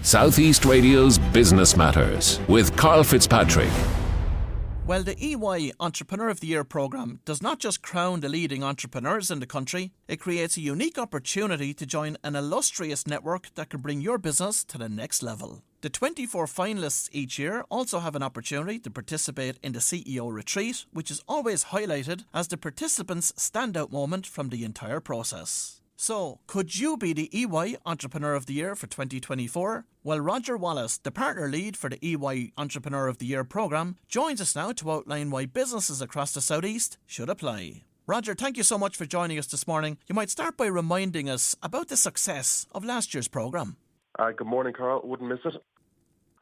Southeast Radio's Business Matters with Karl Fitzpatrick. Well, the EY Entrepreneur of the Year programme does not just crown the leading entrepreneurs in the country, it creates a unique opportunity to join an illustrious network that can bring your business to the next level. The 24 finalists each year also have an opportunity to participate in the CEO retreat, which is always highlighted as the participants' standout moment from the entire process. So, could you be the EY Entrepreneur of the Year for 2024? Well, Roger Wallace, the partner lead for the EY Entrepreneur of the Year programme, joins us now to outline why businesses across the Southeast should apply. Roger, thank you so much for joining us this morning. You might start by reminding us about the success of last year's programme. Good morning, Carl. Wouldn't miss it.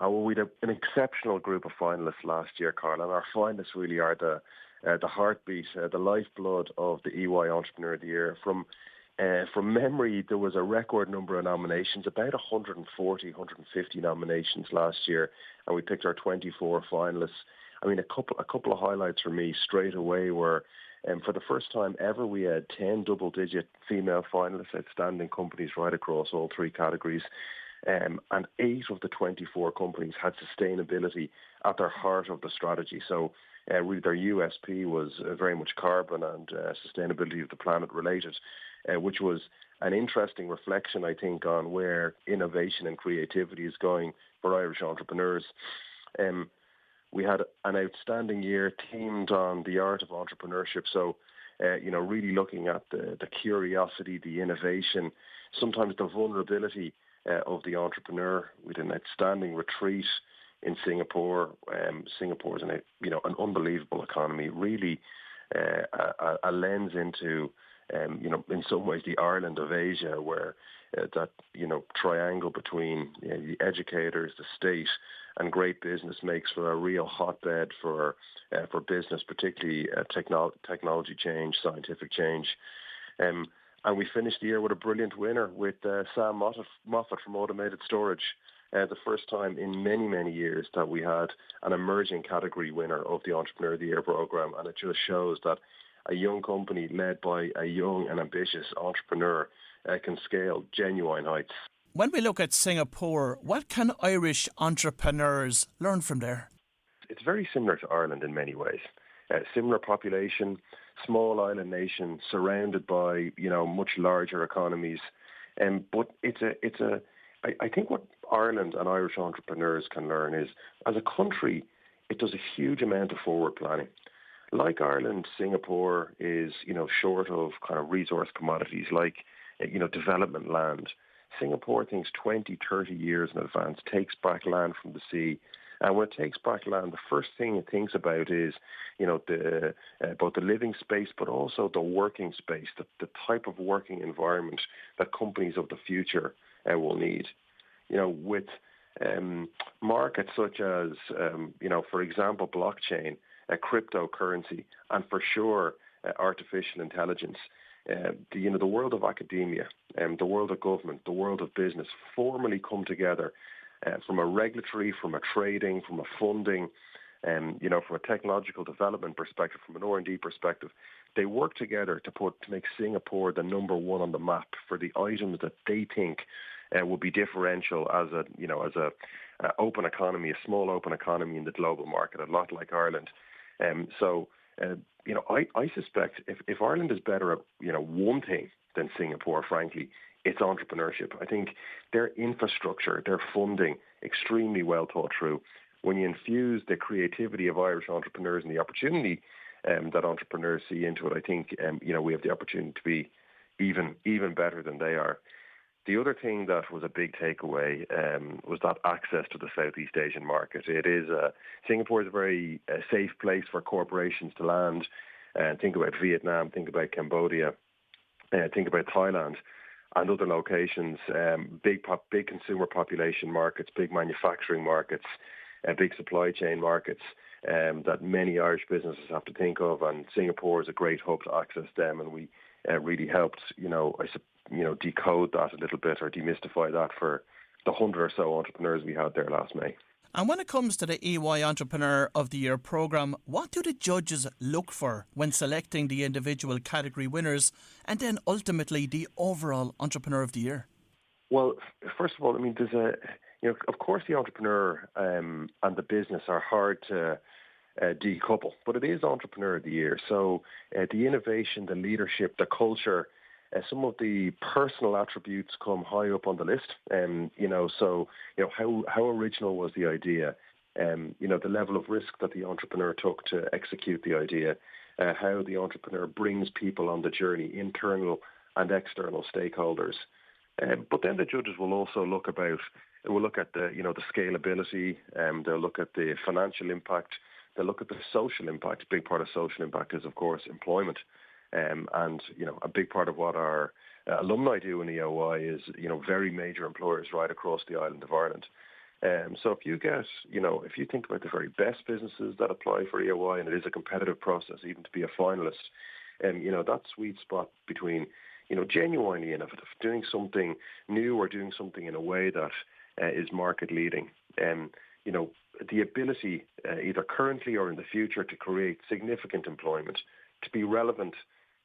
We had an exceptional group of finalists last year, Carl, and our finalists really are the heartbeat, the lifeblood of the EY Entrepreneur of the Year. From memory, there was a record number of nominations, about 140, 150 nominations last year, and we picked our 24 finalists. I mean, a couple of highlights for me straight away were, for the first time ever, we had 10 double-digit female finalists, outstanding companies right across all three categories, and 8 of the 24 companies had sustainability at their heart of the strategy. So really their USP was very much carbon and sustainability of the planet related, which was an interesting reflection, I think, on where innovation and creativity is going for Irish entrepreneurs. We had an outstanding year themed on the art of entrepreneurship. So, really looking at the curiosity, the innovation, sometimes the vulnerability of the entrepreneur. We had an outstanding retreat in Singapore. Singapore is an unbelievable economy, really a lens into, in some ways the Ireland of Asia, where that triangle between the educators, the state, and great business makes for a real hotbed for business, particularly technology change, scientific change. And we finished the year with a brilliant winner with Sam Moffat from Automated Storage. The first time in many, many years that we had an emerging category winner of the Entrepreneur of the Year programme, and it just shows that a young company led by a young and ambitious entrepreneur can scale genuine heights. When we look at Singapore, what can Irish entrepreneurs learn from there? It's very similar to Ireland in many ways. Similar population, small island nation surrounded by much larger economies, but I think what Ireland and Irish entrepreneurs can learn is, as a country, it does a huge amount of forward planning. Like Ireland, Singapore is, short of kind of resource commodities like, development land. Singapore thinks 20, 30 years in advance, takes back land from the sea. And when it takes back land, the first thing it thinks about is, both the living space, but also the working space, the type of working environment that companies of the future will need. With markets such as, for example, blockchain, cryptocurrency, and for sure artificial intelligence. The world of academia, the world of government, the world of business formally come together from a regulatory, from a trading, from a funding, from a technological development perspective, from an R&D perspective. They work together to make Singapore the number one on the map for the items that they think will be differential as a open economy, a small open economy in the global market, a lot like Ireland. I suspect if Ireland is better at, one thing than Singapore, frankly, it's entrepreneurship. I think their infrastructure, their funding, extremely well thought through. When you infuse the creativity of Irish entrepreneurs and the opportunity that entrepreneurs see into it, I think, we have the opportunity to be even better than they are. The other thing that was a big takeaway was that access to the Southeast Asian market. Singapore is a very safe place for corporations to land. Think about Vietnam, think about Cambodia, think about Thailand and other locations, big consumer population markets, big manufacturing markets, big supply chain markets that many Irish businesses have to think of. And Singapore is a great hub to access them, and we really helped, decode that a little bit or demystify that for the 100 or so entrepreneurs we had there last May. And when it comes to the EY Entrepreneur of the Year programme, what do the judges look for when selecting the individual category winners and then ultimately the overall Entrepreneur of the Year? Well, first of all, Of course, the entrepreneur and the business are hard to decouple, but it is Entrepreneur of the Year. So the innovation, the leadership, the culture, some of the personal attributes come high up on the list. How original was the idea? The level of risk that the entrepreneur took to execute the idea, how the entrepreneur brings people on the journey, internal and external stakeholders. But then the judges will also look at the the scalability. They'll look at the financial impact. They'll look at the social impact. A big part of social impact is, of course, employment. And a big part of what our alumni do in EOI is very major employers right across the island of Ireland. So if you think about the very best businesses that apply for EOI, and it is a competitive process even to be a finalist, that sweet spot between genuinely innovative, doing something new or doing something in a way that is market leading. The ability either currently or in the future to create significant employment, to be relevant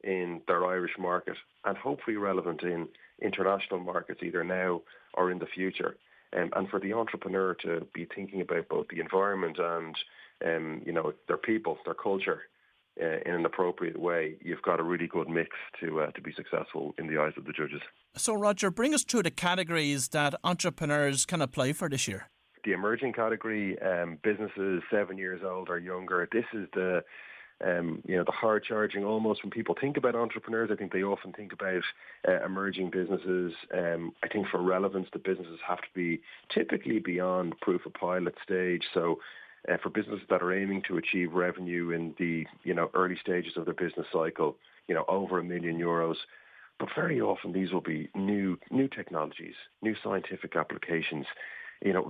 in their Irish market and hopefully relevant in international markets either now or in the future. And for the entrepreneur to be thinking about both the environment and their people, their culture in an appropriate way, you've got a really good mix to be successful in the eyes of the judges. So, Roger, bring us through the categories that entrepreneurs can apply for this year. The emerging category, businesses 7 years old or younger. This is the hard charging. Almost when people think about entrepreneurs, I think they often think about emerging businesses. I think for relevance, the businesses have to be typically beyond proof of pilot stage. So for businesses that are aiming to achieve revenue in the early stages of their business cycle, over €1 million. But very often these will be new technologies, new scientific applications,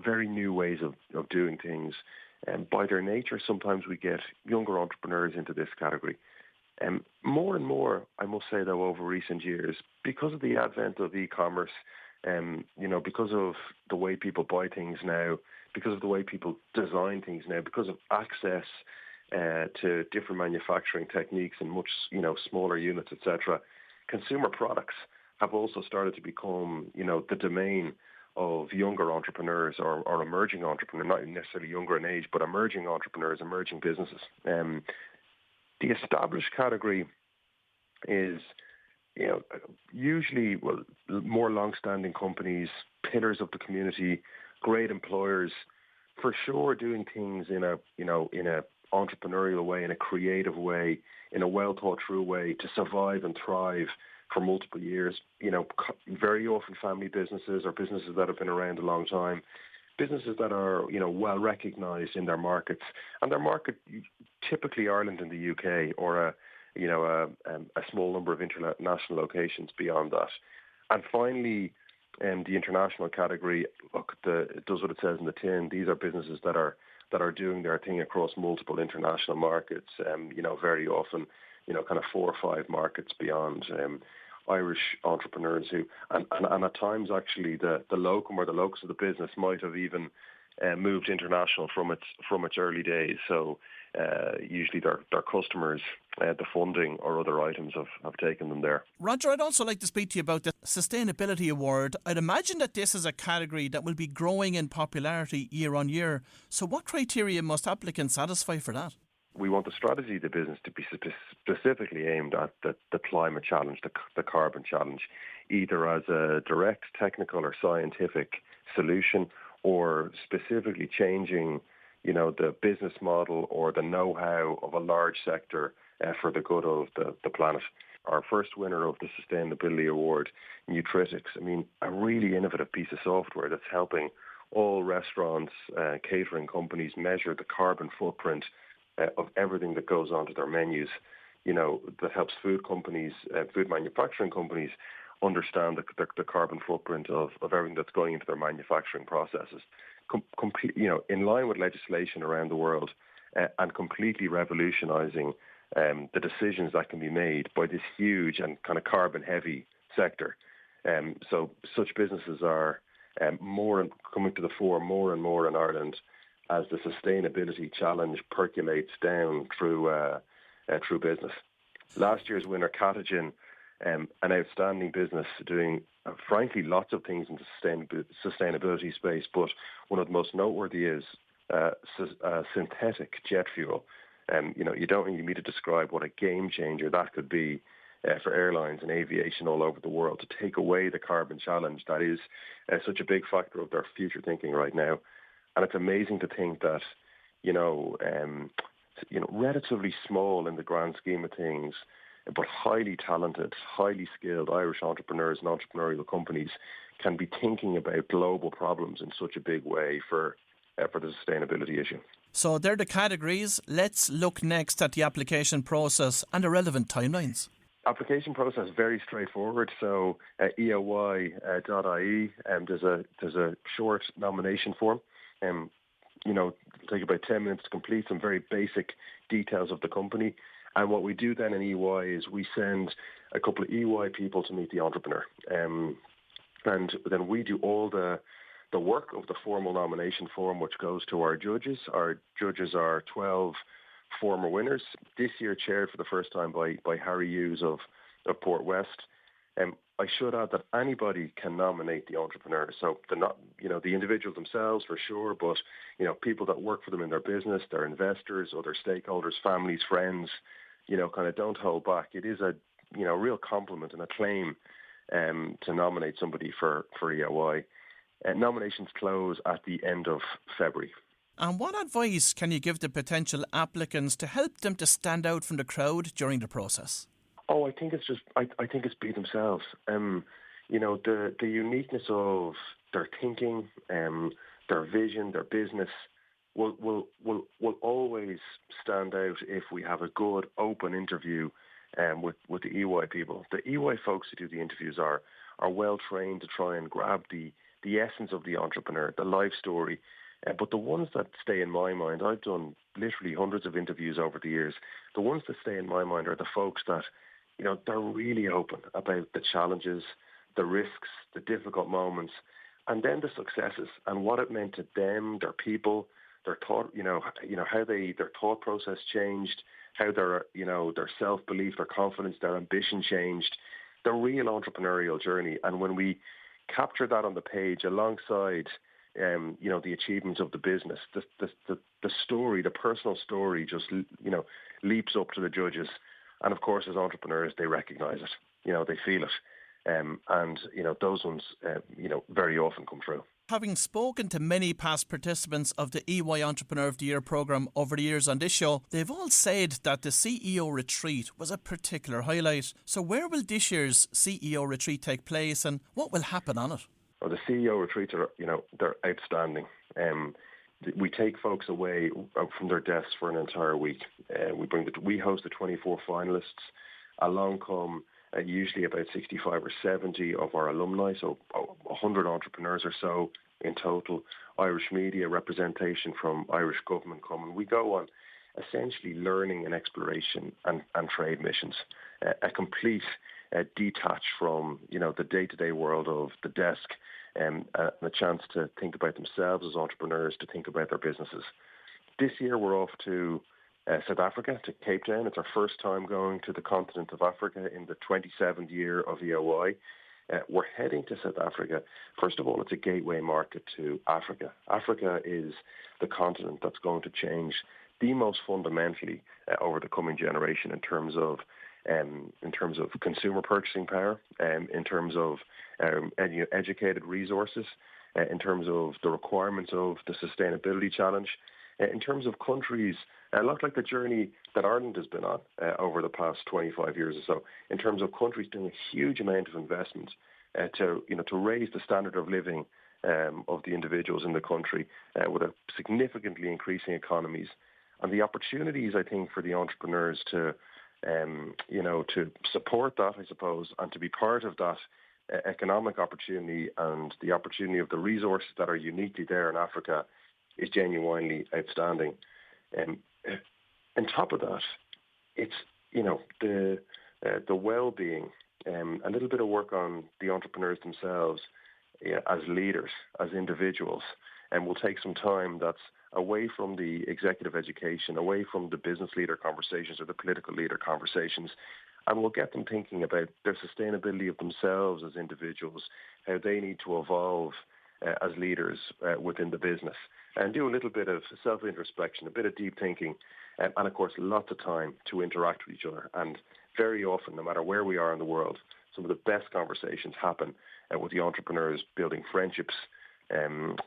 very new ways of doing things. And by their nature, sometimes we get younger entrepreneurs into this category. More and more, I must say, though, over recent years, because of the advent of e-commerce, because of the way people buy things now, because of the way people design things now, because of access to different manufacturing techniques in much, smaller units, etc., consumer products have also started to become, the domain of younger entrepreneurs or emerging entrepreneurs, not necessarily younger in age, but emerging entrepreneurs, emerging businesses. The established category is, usually more long-standing companies, pillars of the community, great employers, for sure doing things in a entrepreneurial way, in a creative way, in a well thought through way to survive and thrive for multiple years. Very often family businesses or businesses that have been around a long time, businesses that are, well recognized in their markets, and their market, typically Ireland and the UK, or a small number of international locations beyond that. And finally, the international category, it does what it says in the tin. These are businesses that are doing their thing across multiple international markets, very often, kind of 4 or 5 markets beyond. Irish entrepreneurs who, and at times actually the locum or the locus of the business might have even moved international from its early days. So usually their customers, the funding or other items have taken them there. Roger, I'd also like to speak to you about the Sustainability Award. I'd imagine that this is a category that will be growing in popularity year on year. So what criteria must applicants satisfy for that? We want the strategy of the business to be specifically aimed at the climate challenge, the carbon challenge, either as a direct technical or scientific solution, or specifically changing, the business model or the know-how of a large sector for the good of the planet. Our first winner of the Sustainability Award, Nutritics, a really innovative piece of software that's helping all restaurants, catering companies measure the carbon footprint of everything that goes onto their menus, that helps food companies, food manufacturing companies understand the carbon footprint of everything that's going into their manufacturing processes, in line with legislation around the world, and completely revolutionising the decisions that can be made by this huge and kind of carbon-heavy sector. So such businesses are coming to the fore more and more in Ireland as the sustainability challenge percolates down through business. Last year's winner, Catagen, an outstanding business doing, frankly, lots of things in the sustainability space. But one of the most noteworthy is synthetic jet fuel. You don't need me to describe what a game changer that could be for airlines and aviation all over the world to take away the carbon challenge that is such a big factor of their future thinking right now. And it's amazing to think that, relatively small in the grand scheme of things, but highly talented, highly skilled Irish entrepreneurs and entrepreneurial companies can be thinking about global problems in such a big way for the sustainability issue. So they're the categories. Let's look next at the application process and the relevant timelines. Application process very straightforward. So EOY.ie, there's a short nomination form. It'll take about 10 minutes to complete some very basic details of the company. And what we do then in EY is we send a couple of EY people to meet the entrepreneur. And then we do all the work of the formal nomination form, which goes to our judges. Our judges are 12 former winners, this year chaired for the first time by Harry Hughes of Port West. I should add that anybody can nominate the entrepreneur. So the individuals themselves for sure, but people that work for them in their business, their investors, other stakeholders, families, friends, kind of don't hold back. It is a real compliment and a claim to nominate somebody for EOY. Nominations close at the end of February. And what advice can you give to potential applicants to help them to stand out from the crowd during the process? Oh, I think it's be themselves. The uniqueness of their thinking, their vision, their business will always stand out if we have a good, open interview with the EY people. The EY folks who do the interviews are well trained to try and grab the essence of the entrepreneur, the life story. But the ones that stay in my mind, I've done literally hundreds of interviews over the years. The ones that stay in my mind are the folks that, they're really open about the challenges, the risks, the difficult moments, and then the successes and what it meant to them, their people, their thought, how their thought process changed, how their self-belief, their confidence, their ambition changed, the real entrepreneurial journey. And when we capture that on the page alongside the achievements of the business, the story, the personal story just, leaps up to the judges. And of course, as entrepreneurs, they recognize it, they feel it. And those ones, very often come true. Having spoken to many past participants of the EY Entrepreneur of the Year programme over the years on this show, they've all said that the CEO retreat was a particular highlight. So where will this year's CEO retreat take place and what will happen on it? Well, the CEO retreats are, they're outstanding. We take folks away from their desks for an entire week. We host the 24 finalists. Along come usually about 65 or 70 of our alumni, so 100 entrepreneurs or so in total. Irish media representation from Irish government come, and we go on essentially learning and exploration and trade missions. A complete detach from the day-to-day world of the desk, and a chance to think about themselves as entrepreneurs, to think about their businesses. This year we're off to South Africa, to Cape Town. It's our first time going to the continent of Africa in the 27th year of EOY. We're heading to South Africa. First of all, it's a gateway market to Africa. Africa is the continent that's going to change the most fundamentally over the coming generation in terms of consumer purchasing power, in terms of educated resources, in terms of the requirements of the sustainability challenge, in terms of countries, a lot like the journey that Ireland has been on over the past 25 years or so, in terms of countries doing a huge amount of investment to raise the standard of living of the individuals in the country with a significantly increasing economies. And the opportunities, I think, for the entrepreneurs to support that, I suppose, and to be part of that economic opportunity and the opportunity of the resources that are uniquely there in Africa is genuinely outstanding. On top of that, it's the well-being, a little bit of work on the entrepreneurs themselves as leaders, as individuals, and we'll take some time that's away from the executive education, away from the business leader conversations or the political leader conversations, and we'll get them thinking about their sustainability of themselves as individuals, how they need to evolve as leaders within the business, and do a little bit of self-introspection, a bit of deep thinking, and of course lots of time to interact with each other. And very often, no matter where we are in the world, some of the best conversations happen with the entrepreneurs building friendships and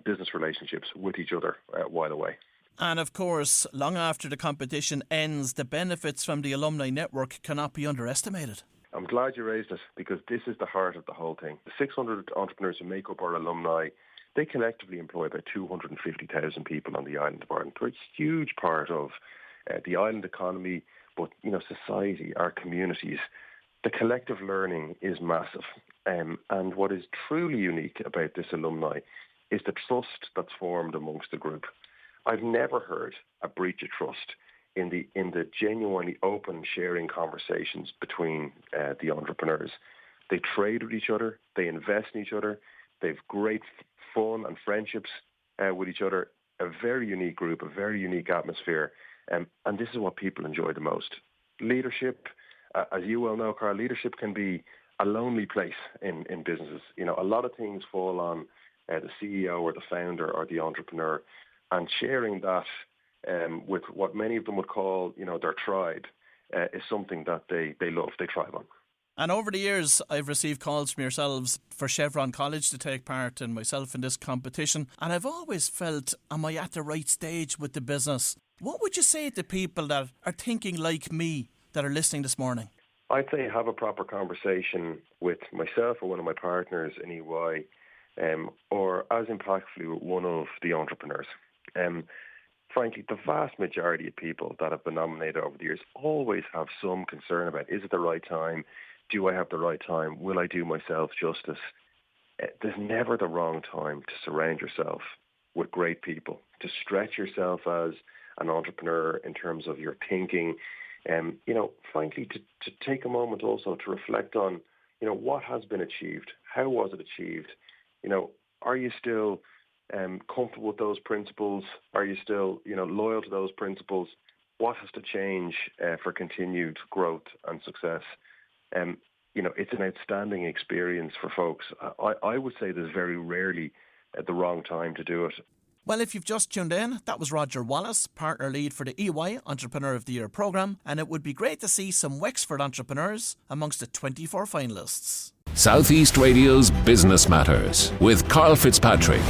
business relationships with each other while away. And of course, long after the competition ends, the benefits from the alumni network cannot be underestimated. I'm glad you raised it, because this is the heart of the whole thing. The 600 entrepreneurs who make up our alumni, they collectively employ about 250,000 people on the island of Ireland. They're a huge part of the island economy, but society, our communities. The collective learning is massive. And what is truly unique about this alumni is the trust that's formed amongst the group. I've never heard a breach of trust in the genuinely open sharing conversations between the entrepreneurs. They trade with each other, they invest in each other, they have great fun and friendships with each other. A very unique group, a very unique atmosphere, and this is what people enjoy the most. Leadership, as you well know, Karl, leadership can be a lonely place in businesses. A lot of things fall on the CEO or the founder or the entrepreneur, and sharing that with what many of them would call, their tribe, is something that they love, they thrive on. And over the years, I've received calls from yourselves for Chevron College to take part in myself in this competition, and I've always felt, am I at the right stage with the business? What would you say to people that are thinking like me that are listening this morning? I'd say have a proper conversation with myself or one of my partners in EY, or as impactfully with one of the entrepreneurs. Frankly, the vast majority of people that have been nominated over the years always have some concern about, is it the right time? Do I have the right time? Will I do myself justice? There's never the wrong time to surround yourself with great people, to stretch yourself as an entrepreneur in terms of your thinking. Frankly, to take a moment also to reflect on, what has been achieved? How was it achieved? Are you still comfortable with those principles? Are you still, loyal to those principles? What has to change for continued growth and success? It's an outstanding experience for folks. I would say there's very rarely the wrong time to do it. Well, if you've just tuned in, that was Roger Wallace, partner lead for the EY Entrepreneur of the Year programme, and it would be great to see some Wexford entrepreneurs amongst the 24 finalists. Southeast Radio's Business Matters with Karl Fitzpatrick.